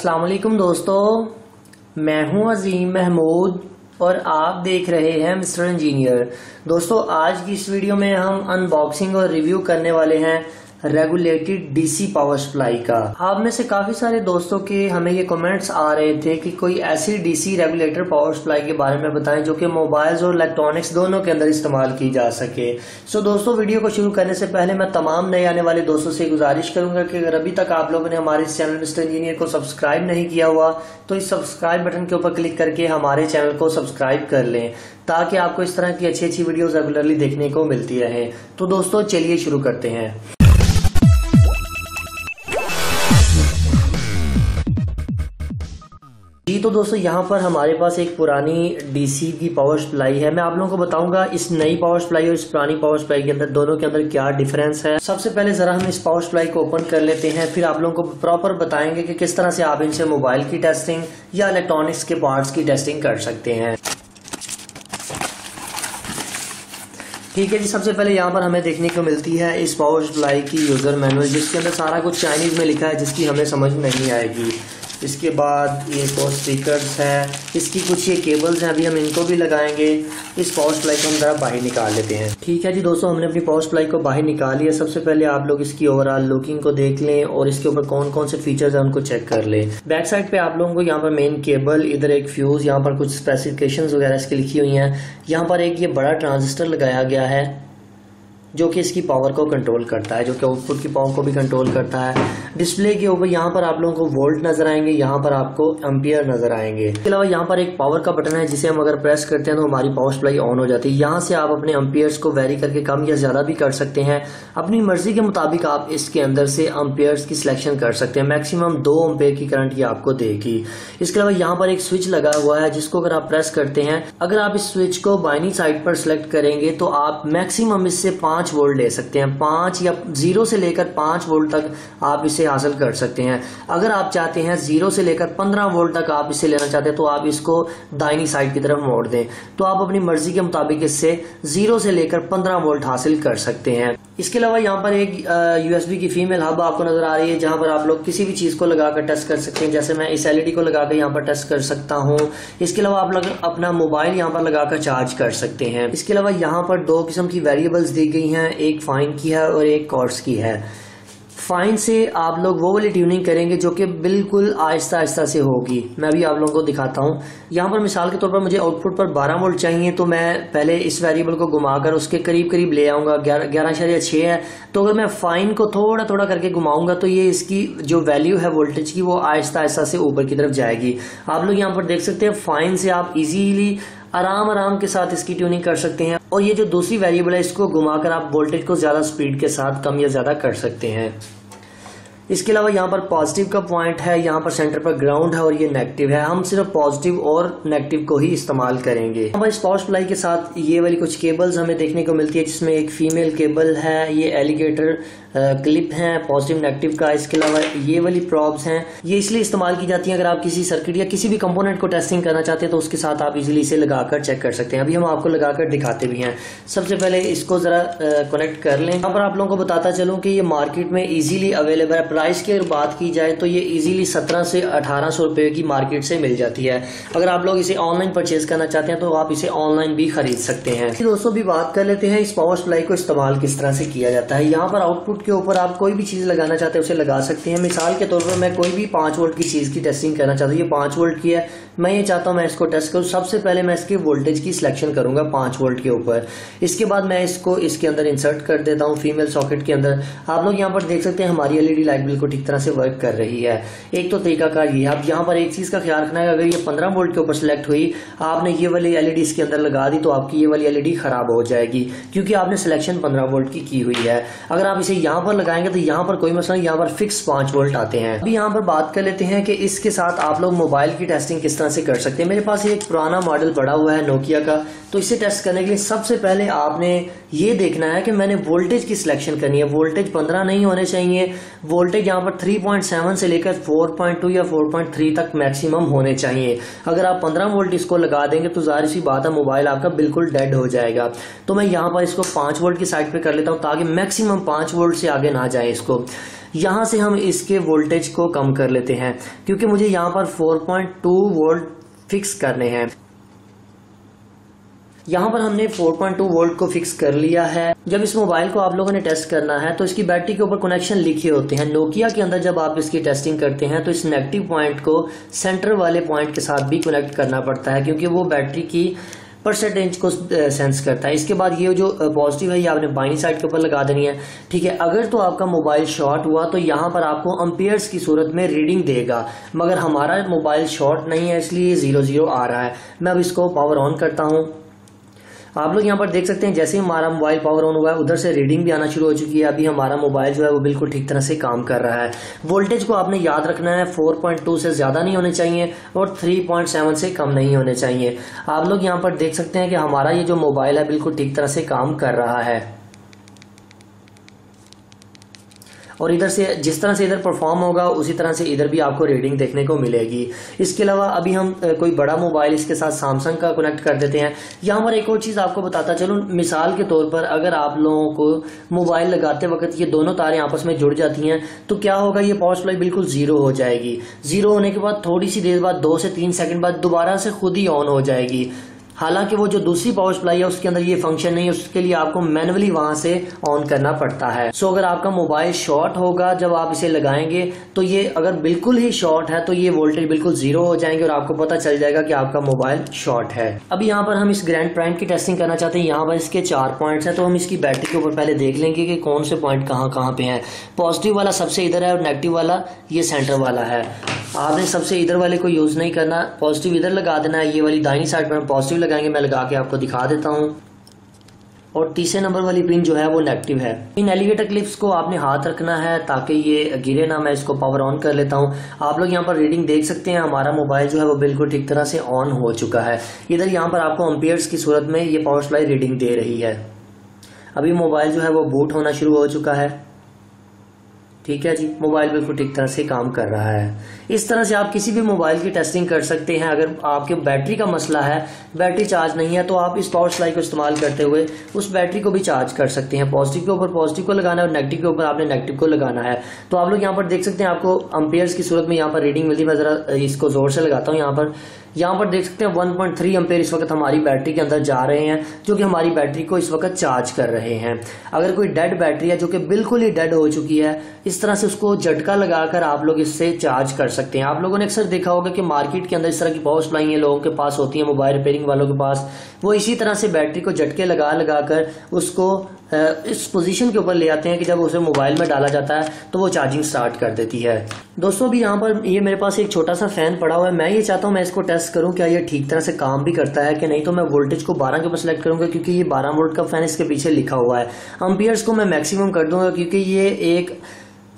अस्सलाम वालेकुम दोस्तों, मैं हूं अजीम महमूद और आप देख रहे हैं मिस्टर इंजीनियर। दोस्तों, आज की इस वीडियो में हम अनबॉक्सिंग और रिव्यू करने वाले हैं रेगुलेटेड डीसी पावर सप्लाई का। आप में से काफी सारे दोस्तों के हमें ये कमेंट्स आ रहे थे कि कोई ऐसी डीसी रेगुलेटर पावर सप्लाई के बारे में बताएं जो कि मोबाइल्स और इलेक्ट्रॉनिक्स दोनों के अंदर इस्तेमाल की जा सके। सो दोस्तों, वीडियो को शुरू करने से पहले मैं तमाम नए आने वाले दोस्तों से गुजारिश करूंगा कि अगर अभी तक आप लोगों ने हमारे इस चैनल मिस्टर इंजीनियर को सब्सक्राइब नहीं किया हुआ तो इस सब्सक्राइब बटन के ऊपर क्लिक करके हमारे चैनल को सब्सक्राइब कर लें ताकि आपको इस तरह की अच्छी अच्छी वीडियोस रेगुलरली देखने को मिलती रहे। तो दोस्तों, चलिए शुरू करते हैं। जी तो दोस्तों, यहाँ पर हमारे पास एक पुरानी डीसी की पावर सप्लाई है। मैं आप लोगों को बताऊंगा इस नई पावर सप्लाई और इस पुरानी पावर सप्लाई के अंदर दोनों के अंदर क्या डिफरेंस है। सबसे पहले जरा हम इस पावर सप्लाई को ओपन कर लेते हैं, फिर आप लोगों को प्रॉपर बताएंगे कि किस तरह से आप इनसे मोबाइल की टेस्टिंग या इलेक्ट्रॉनिक्स के पार्ट्स की टेस्टिंग कर सकते हैं। ठीक है जी, सबसे पहले यहाँ पर हमें देखने को मिलती है इस पावर सप्लाई की यूजर मैनुअल, जिसके अंदर सारा कुछ चाइनीज में लिखा है जिसकी हमें समझ नहीं आएगी। इसके बाद ये और स्टिकर्स हैं, इसकी कुछ ये केबल्स हैं, अभी हम इनको भी लगाएंगे। इस पावर सप्लाई को हम जरा बाहर निकाल लेते हैं। ठीक है जी दोस्तों, हमने अपनी पावर सप्लाई को बाहर निकाल लिया। सबसे पहले आप लोग इसकी ओवरऑल लुकिंग को देख लें और इसके ऊपर कौन कौन से फीचर्स हैं उनको चेक कर लें। बैक साइड पे आप लोगों को यहाँ पर मेन केबल, इधर एक फ्यूज, यहाँ पर कुछ स्पेसिफिकेशंस वगैरह इसकी लिखी हुई हैं। यहाँ पर एक ये बड़ा ट्रांजिस्टर लगाया गया है जो कि इसकी पावर को कंट्रोल करता है, जो कि आउटपुट की पावर को भी कंट्रोल करता है। डिस्प्ले के ऊपर यहाँ पर आप लोगों को वोल्ट नजर आएंगे, यहाँ पर आपको एम्पियर नजर आएंगे। इसके अलावा यहाँ पर एक पावर का बटन है जिसे हम अगर प्रेस करते हैं तो हमारी पावर सप्लाई ऑन हो जाती है। यहाँ से आप अपने एम्पियर्स को वेरी करके कम या ज्यादा भी कर सकते हैं। अपनी मर्जी के मुताबिक आप इसके अंदर से एम्पियर्स की सिलेक्शन कर सकते हैं। मैक्सिमम 2 एम्पियर की करंट ये आपको देगी। इसके अलावा यहाँ पर एक स्विच लगा हुआ है जिसको अगर आप प्रेस करते हैं, अगर आप इस स्विच को बाइनी साइड पर सिलेक्ट करेंगे तो आप मैक्सिमम इससे 5 वोल्ट ले सकते हैं। 5 या 0 से लेकर 5 वोल्ट तक आप इसे हासिल कर सकते हैं। अगर आप चाहते हैं 0 से लेकर 15 वोल्ट तक आप इसे लेना चाहते हैं तो आप इसको दाहिनी साइड की तरफ मोड़ दें, तो आप अपनी मर्जी के मुताबिक इससे 0 से लेकर 15 वोल्ट हासिल कर सकते हैं। इसके अलावा यहाँ पर एक यूएसबी की फीमेल हब आपको नजर आ रही है जहां पर आप लोग किसी भी चीज को लगाकर टेस्ट कर सकते हैं। जैसे मैं इस एलईडी को लगाकर यहाँ पर टेस्ट कर सकता हूँ। इसके अलावा आप लोग अपना मोबाइल यहाँ पर लगाकर चार्ज कर सकते हैं। इसके अलावा यहाँ पर 2 किस्म की वेरिएबल्स दी गई हैं, एक फाइन की है और एक कॉर्ड्स की है। फाइन से आप लोग वो वाली ट्यूनिंग करेंगे जो कि बिल्कुल आहिस्ता आहिस्ता से होगी। मैं भी आप लोगों को दिखाता हूँ। यहाँ पर मिसाल के तौर पर मुझे आउटपुट पर 12 वोल्ट चाहिए, तो मैं पहले इस वेरिएबल को घुमाकर उसके करीब करीब ले आऊंगा। 11.6 है, तो अगर मैं फाइन को थोड़ा थोड़ा करके घुमाऊंगा तो ये इसकी जो वैल्यू है वोल्टेज की वो आहिस्ता आहिस्ता से ऊपर की तरफ जाएगी। आप लोग यहाँ पर देख सकते हैं फाइन से आप इजीली आराम के साथ इसकी ट्यूनिंग कर सकते हैं। और ये जो दूसरी वेरिएबल है इसको घुमाकर आप वोल्टेज को ज्यादा स्पीड के साथ कम या ज्यादा कर सकते हैं। इसके अलावा यहाँ पर पॉजिटिव का पॉइंट है, यहाँ पर सेंटर पर ग्राउंड है और ये नेगेटिव है। हम सिर्फ पॉजिटिव और नेगेटिव को ही इस्तेमाल करेंगे। यहाँ पर इस पावर सप्लाई के साथ ये वाली कुछ केबल्स हमें देखने को मिलती है जिसमें एक फीमेल केबल है, ये एलिगेटर क्लिप है पॉजिटिव नेगेटिव का। इसके अलावा ये वाली प्रॉब्स हैं, ये इसलिए इस्तेमाल की जाती है अगर आप किसी सर्किट या किसी भी कंपोनेंट को टेस्टिंग करना चाहते हैं तो उसके साथ आप इजीली इसे लगाकर चेक कर सकते हैं। अभी हम आपको लगाकर दिखाते भी हैं। सबसे पहले इसको जरा कनेक्ट कर लें। यहाँ पर आप लोगों को बताता चलूं कि ये मार्केट में इजीली अवेलेबल है। प्राइस की अगर बात की जाए तो ये इजीली 17 से 1800 रुपए की मार्केट से मिल जाती है। अगर आप लोग इसे ऑनलाइन परचेज करना चाहते हैं तो आप इसे ऑनलाइन भी खरीद सकते हैं। दोस्तों, भी बात कर लेते हैं इस पावर सप्लाई को इस्तेमाल किस तरह से किया जाता है। यहाँ पर आउटपुट के ऊपर आप कोई भी चीज लगाना चाहते हैं उसे लगा सकते हैं। मिसाल के तौर पर मैं कोई भी 5 वोल्ट की चीज की टेस्टिंग करना चाहता हूँ। ये 5 वोल्ट की है, मैं ये चाहता हूँ मैं इसको टेस्ट करूँ। सबसे पहले मैं इसके वोल्टेज की सिलेक्शन करूंगा 5 वोल्ट के ऊपर। इसके बाद मैं इसको इसके अंदर इंसर्ट कर देता हूँ फीमेल सॉकेट के अंदर। आप लोग यहाँ पर देख सकते हैं हमारी एलईडी लाइट बिल्कुल ठीक तरह से वर्क कर रही है। एक तो तरीकाकार ये है। अब यहाँ पर एक चीज का ख्याल रखना है, अगर ये 15 वोल्ट के ऊपर सिलेक्ट हुई, आपने ये वाली एलईडी इसके अंदर लगा दी तो आपकी ये वाली एलईडी खराब हो जाएगी क्योंकि आपने सिलेक्शन 15 वोल्ट की हुई है। अगर आप इसे यहाँ पर लगाएंगे तो यहाँ पर कोई मसला, यहाँ पर फिक्स 5 वोल्ट आते हैं। अभी यहाँ पर बात कर लेते हैं कि इसके साथ आप लोग मोबाइल की टेस्टिंग किस तरह से कर सकते हैं। मेरे पास एक पुराना मॉडल पड़ा हुआ है नोकिया का, तो इसे टेस्ट करने के लिए सबसे पहले आपने ये देखना है कि मैंने वोल्टेज की सिलेक्शन करनी है। वोल्टेज 15 नहीं होने चाहिए, वोल्टेज यहाँ पर 3.7 से लेकर 4.2 या 4.3 तक मैक्सिमम होने चाहिए। अगर आप 15 वोल्ट इसको लगा देंगे तो जाहिर सी बात है मोबाइल आपका बिल्कुल डेड हो जाएगा। तो मैं यहाँ पर इसको 5 वोल्ट की साइड पे कर लेता हूँ ताकि मैक्सिमम 5 वोल्ट से आगे ना जाए इसको। यहाँ से हम इसके वोल्टेज को कम कर लेते हैं क्योंकि मुझे यहाँ पर 4.2 वोल्ट फिक्स करने हैं। यहाँ पर हमने 4.2 वोल्ट को फिक्स कर लिया है। जब इस मोबाइल को आप लोगों ने टेस्ट करना है तो इसकी बैटरी के ऊपर कनेक्शन लिखे होते हैं। नोकिया के अंदर जब आप इसकी टेस्टिंग करते हैं तो इस नेगेटिव पॉइंट को सेंटर वाले पॉइंट के साथ भी कनेक्ट करना पड़ता है क्योंकि वो बैटरी की परसेंटेज को सेंस करता है। इसके बाद ये जो पॉजिटिव है ये आपने बाईं साइड के ऊपर लगा देनी है, ठीक है। अगर तो आपका मोबाइल शॉर्ट हुआ तो यहाँ पर आपको एम्पियर्स की सूरत में रीडिंग देगा, मगर हमारा मोबाइल शॉर्ट नहीं है इसलिए 0 आ रहा है। मैं अब इसको पावर ऑन करता हूँ। आप लोग यहाँ पर देख सकते हैं जैसे ही हमारा मोबाइल पावर ऑन हुआ है उधर से रीडिंग भी आना शुरू हो चुकी है। अभी हमारा मोबाइल जो है वो बिल्कुल ठीक तरह से काम कर रहा है। वोल्टेज को आपने याद रखना है 4.2 से ज़्यादा नहीं होने चाहिए और 3.7 से कम नहीं होने चाहिए। आप लोग यहाँ पर देख सकते हैं कि हमारा ये जो मोबाइल है बिल्कुल ठीक तरह से काम कर रहा है और इधर से जिस तरह से इधर परफॉर्म होगा उसी तरह से इधर भी आपको रीडिंग देखने को मिलेगी। इसके अलावा अभी हम कोई बड़ा मोबाइल इसके साथ सैमसंग का कनेक्ट कर देते हैं। यहाँ पर एक और चीज़ आपको बताता चलूँ, मिसाल के तौर पर अगर आप लोगों को मोबाइल लगाते वक्त ये दोनों तारें आपस में जुड़ जाती हैं तो क्या होगा, ये पावर सप्लाई बिल्कुल 0 हो जाएगी। 0 होने के बाद थोड़ी सी देर बाद 2 से 3 सेकंड बाद दोबारा से खुद ही ऑन हो जाएगी। हालांकि वो जो दूसरी पावर सप्लाई है उसके अंदर ये फंक्शन नहीं है, उसके लिए आपको मैनुअली वहां से ऑन करना पड़ता है। सो अगर आपका मोबाइल शॉर्ट होगा जब आप इसे लगाएंगे तो ये अगर बिल्कुल ही शॉर्ट है तो ये वोल्टेज बिल्कुल 0 हो जाएंगे और आपको पता चल जाएगा कि आपका मोबाइल शॉर्ट है। अभी यहाँ पर हम इस ग्रैंड प्राइम की टेस्टिंग करना चाहते हैं। यहाँ पर इसके 4 पॉइंट्स हैं तो हम इसकी बैटरी के ऊपर पहले देख लेंगे कि कौन से पॉइंट कहाँ पे हैं। पॉजिटिव वाला सबसे इधर है और नेगेटिव वाला ये सेंटर वाला है। आपने सबसे इधर वाले को यूज नहीं करना, पॉजिटिव इधर लगा देना है। ये वाली दाहिनी साइड पर हम पॉजिटिव लगाएंगे, मैं लगा के आपको दिखा देता हूँ। और तीसरे नंबर वाली पिन जो है वो नेगेटिव है। इन एलिवेटर क्लिप्स को आपने हाथ रखना है ताकि ये गिरे ना। मैं इसको पावर ऑन कर लेता हूँ। आप लोग यहाँ पर रीडिंग देख सकते हैं, हमारा मोबाइल जो है वो बिल्कुल ठीक तरह से ऑन हो चुका है। इधर यहाँ पर आपको एम्पियर्स की सूरत में ये पावर सप्लाई रीडिंग दे रही है। अभी मोबाइल जो है वो बूट होना शुरू हो चुका है, ठीक है जी। मोबाइल बिल्कुल ठीक तरह से काम कर रहा है। इस तरह से आप किसी भी मोबाइल की टेस्टिंग कर सकते हैं। अगर आपके बैटरी का मसला है, बैटरी चार्ज नहीं है, तो आप इस पावर सप्लाई को इस्तेमाल करते हुए उस बैटरी को भी चार्ज कर सकते हैं। पॉजिटिव के ऊपर पॉजिटिव को लगाना है और नेगेटिव के ऊपर आपने नेगेटिव को लगाना है। तो आप लोग यहाँ पर देख सकते हैं, आपको एम्पियर्स की सूरत में यहाँ पर रीडिंग मिलती है। मैं जरा इसको जोर से लगाता हूँ। यहाँ पर देख सकते हैं 1.3 एम्पियर इस वक्त हमारी बैटरी के अंदर जा रहे हैं, जो कि हमारी बैटरी को इस वक्त चार्ज कर रहे हैं। अगर कोई डेड बैटरी है जो कि बिल्कुल ही डेड हो चुकी है, इस तरह से उसको झटका लगाकर आप लोग इससे चार्ज कर सकते हैं। आप लोगों ने अक्सर देखा होगा कि मार्केट के अंदर इस तरह की पावर सप्लाई लोगों के पास होती है, मोबाइल रिपेयरिंग वालों के पास। वो इसी तरह से बैटरी को झटके लगा कर उसको इस पोजीशन के ऊपर ले आते हैं कि जब उसे मोबाइल में डाला जाता है तो वो चार्जिंग स्टार्ट कर देती है। दोस्तों भी यहाँ पर ये मेरे पास एक छोटा सा फैन पड़ा हुआ है। मैं ये चाहता हूँ मैं इसको टेस्ट करूँ क्या ये ठीक तरह से काम भी करता है कि नहीं। तो मैं वोल्टेज को 12 के ऊपर सेलेक्ट करूंगा क्योंकि ये 12 वोल्ट का फैन इसके पीछे लिखा हुआ है। एम्पियर्स को मैं मैक्सिमम कर दूंगा क्योंकि ये एक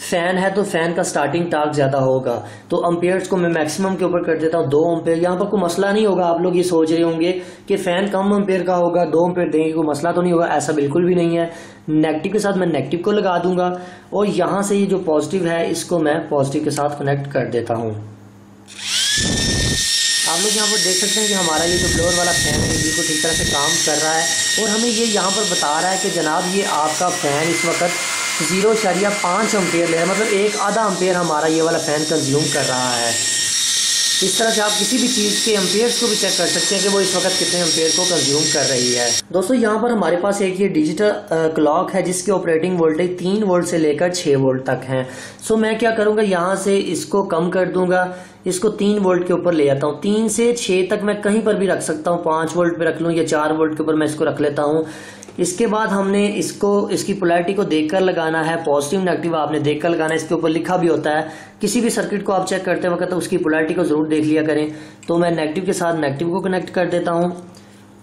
फैन है तो फैन का स्टार्टिंग टार्क ज्यादा होगा। तो एम्पियर्स को मैं मैक्सिमम के ऊपर कर देता हूँ 2 एम्पियर। यहाँ पर कोई मसला नहीं होगा। आप लोग ये सोच रहे होंगे कि फैन कम एम्पियर का होगा, 2 एम्पियर देंगे, कोई मसला तो नहीं होगा। ऐसा बिल्कुल भी नहीं है। नेगेटिव के साथ मैं नेगेटिव को लगा दूंगा और यहाँ से ये जो पॉजिटिव है इसको मैं पॉजिटिव के साथ कनेक्ट कर देता हूँ। आप लोग यहाँ पर देख सकते हैं कि हमारा ये जो ब्लोअर वाला फैन है बिल्कुल ठीक तरह से काम कर रहा है और हमें ये यहाँ पर बता रहा है कि जनाब ये आपका फैन इस वक्त 0.5 एम्पियर ले रहा है, मतलब 1/2 एम्पियर हमारा ये वाला फैन कंज्यूम कर रहा है। इस तरह से आप किसी भी चीज़ के एम्पियर्स को भी चेक कर सकते हैं कि वो इस वक्त कितने एम्पियर को कंज्यूम कर रही है। दोस्तों यहाँ पर हमारे पास एक ये डिजिटल क्लॉक है जिसके ऑपरेटिंग वोल्टेज 3 वोल्ट से लेकर 6 वोल्ट तक है। सो मैं क्या करूँगा, यहाँ से इसको कम कर दूंगा, इसको 3 वोल्ट के ऊपर ले आता हूँ। 3 से 6 तक मैं कहीं पर भी रख सकता हूँ, 5 वोल्ट पे रख लूँ या 4 वोल्ट के ऊपर मैं इसको रख लेता हूँ। इसके बाद हमने इसकी पोलैरिटी को देखकर लगाना है। पॉजिटिव नेगेटिव आपने देखकर लगाना है, इसके ऊपर लिखा भी होता है। किसी भी सर्किट को आप चेक करते वक्त तो उसकी पोलैरिटी को जरूर देख लिया करें। तो मैं नेगेटिव के साथ नेगेटिव को कनेक्ट कर देता हूँ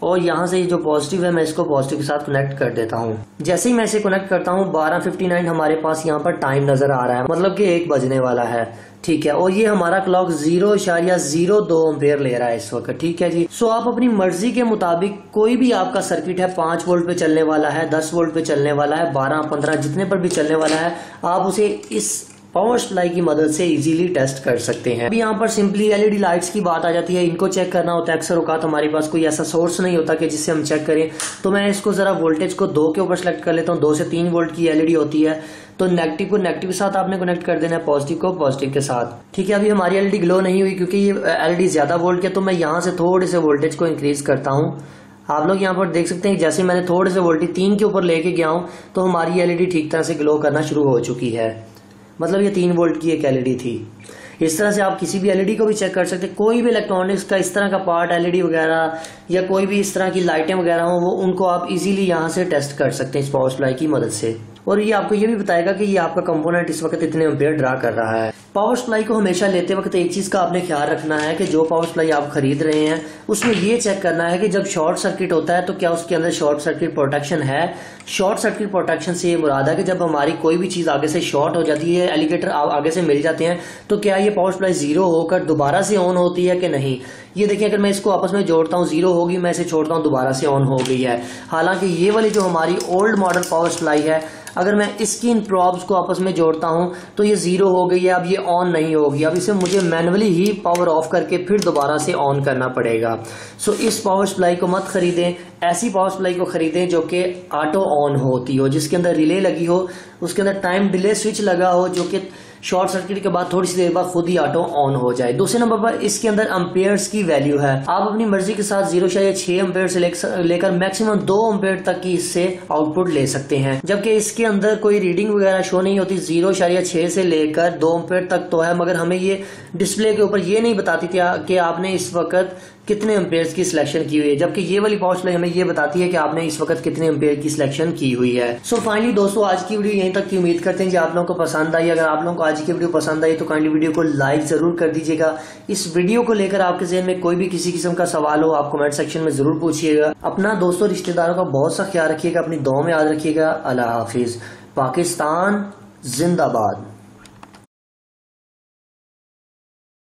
और यहाँ से जो पॉजिटिव है मैं इसको पॉजिटिव के साथ कनेक्ट कर देता हूँ। जैसे ही मैं इसे कनेक्ट करता हूँ 12:59 हमारे पास यहाँ पर टाइम नजर आ रहा है, मतलब कि 1 बजने वाला है, ठीक है। और ये हमारा क्लॉक 0.02 एम्पियर ले रहा है इस वक्त, ठीक है जी। सो आप अपनी मर्जी के मुताबिक कोई भी आपका सर्किट है 5 वोल्ट पे चलने वाला है, 10 वोल्ट पे चलने वाला है, 12, 15 जितने पर भी चलने वाला है, आप उसे इस पावर सप्लाई की मदद से इजीली टेस्ट कर सकते हैं। अभी यहाँ पर सिंपली एलईडी लाइट्स की बात आ जाती है, इनको चेक करना होता है। अक्सर औकात हमारे पास कोई ऐसा सोर्स नहीं होता कि जिससे हम चेक करें। तो मैं इसको जरा वोल्टेज को 2 के ऊपर सेलेक्ट कर लेता हूँ। 2 से 3 वोल्ट की एलईडी होती है तो नेगेटिव को नेगेटिव के साथ आपने कनेक्ट कर देना है, पॉजिटिव को पॉजिटिव के साथ। ठीक है, अभी हमारी एलईडी ग्लो नहीं हुई क्योंकि ये एलईडी ज्यादा वोल्ट के, तो मैं यहाँ से थोड़े से वोल्टेज को इंक्रीज करता हूँ। आप लोग यहाँ पर देख सकते हैं जैसे मैंने थोड़े से वोल्टेज 3 के ऊपर लेके गया हूँ तो हमारी एलईडी ठीक तरह से ग्लो करना शुरू हो चुकी है। मतलब ये 3 वोल्ट की एक एलईडी थी। इस तरह से आप किसी भी एलईडी को भी चेक कर सकते हैं। कोई भी इलेक्ट्रॉनिक्स का इस तरह का पार्ट, एलईडी वगैरह या कोई भी इस तरह की लाइटें वगैरह हो, वो उनको आप इजीली यहाँ से टेस्ट कर सकते हैं इस पावर सप्लाई की मदद से। और ये आपको ये भी बताएगा कि ये आपका कंपोनेंट इस वक्त इतने एम्पीयर ड्रा कर रहा है। पावर सप्लाई को हमेशा लेते वक्त एक चीज का आपने ख्याल रखना है कि जो पावर सप्लाई आप खरीद रहे हैं उसमें ये चेक करना है कि जब शॉर्ट सर्किट होता है तो क्या उसके अंदर शॉर्ट सर्किट प्रोटेक्शन है। शॉर्ट सर्किट प्रोटेक्शन से ये मुराद है कि जब हमारी कोई भी चीज आगे से शॉर्ट हो जाती है, एलिगेटर आगे से मिल जाते हैं, तो क्या ये पावर सप्लाई जीरो होकर दोबारा से ऑन होती है कि नहीं। ये देखिए, अगर मैं इसको आपस में जोड़ता हूँ, जीरो होगी, मैं इसे छोड़ता हूँ, दोबारा से ऑन हो गई है। हालांकि ये वाली जो हमारी ओल्ड मॉडल पावर सप्लाई है, अगर मैं इसकी इन प्रॉब्स को आपस में जोड़ता हूं तो ये जीरो हो गई है, अब ये ऑन नहीं होगी। अब इसे मुझे मैनुअली ही पावर ऑफ करके फिर दोबारा से ऑन करना पड़ेगा। सो इस पावर सप्लाई को मत खरीदें, ऐसी पावर सप्लाई को खरीदें जो कि ऑटो ऑन होती हो, जिसके अंदर रिले लगी हो, उसके अंदर टाइम डिले स्विच लगा हो, जो कि शॉर्ट सर्किट के बाद थोड़ी सी देर बाद खुद ही ऑटो ऑन हो जाए। दूसरे नंबर पर इसके अंदर एम्पेयर्स की वैल्यू है। आप अपनी मर्जी के साथ 0.6 एम्पेयर से लेकर मैक्सिमम 2 एम्पेयर तक की इससे आउटपुट ले सकते हैं, जबकि इसके अंदर कोई रीडिंग वगैरह शो नहीं होती। 0.6 से लेकर 2 एम्पेयर तक तो है, मगर हमें ये डिस्प्ले के ऊपर ये नहीं बताती थी कि आपने इस वक्त कितने एम्पेयर्स की सिलेक्शन की हुई है, जबकि ये वाली पावर सप्लाई हमें ये बताती है कि आपने इस वक्त कितने एम्पेयर की सिलेक्शन की हुई है। सो फाइनली दोस्तों, आज की वीडियो यहीं तक की। उम्मीद करते हैं कि आप लोगों को पसंद आई। अगर आप लोगों को आज की वीडियो पसंद आई तो काइंडली वीडियो को लाइक जरूर कर दीजिएगा। इस वीडियो को लेकर आपके ज़हन में कोई भी किसी किस्म का सवाल हो, आप कमेंट सेक्शन में जरूर पूछिएगा। अपना दोस्तों रिश्तेदारों का बहुत सा ख्याल रखिएगा, अपनी दुआ में याद रखिएगा। अल्लाह हाफिज। पाकिस्तान जिंदाबाद।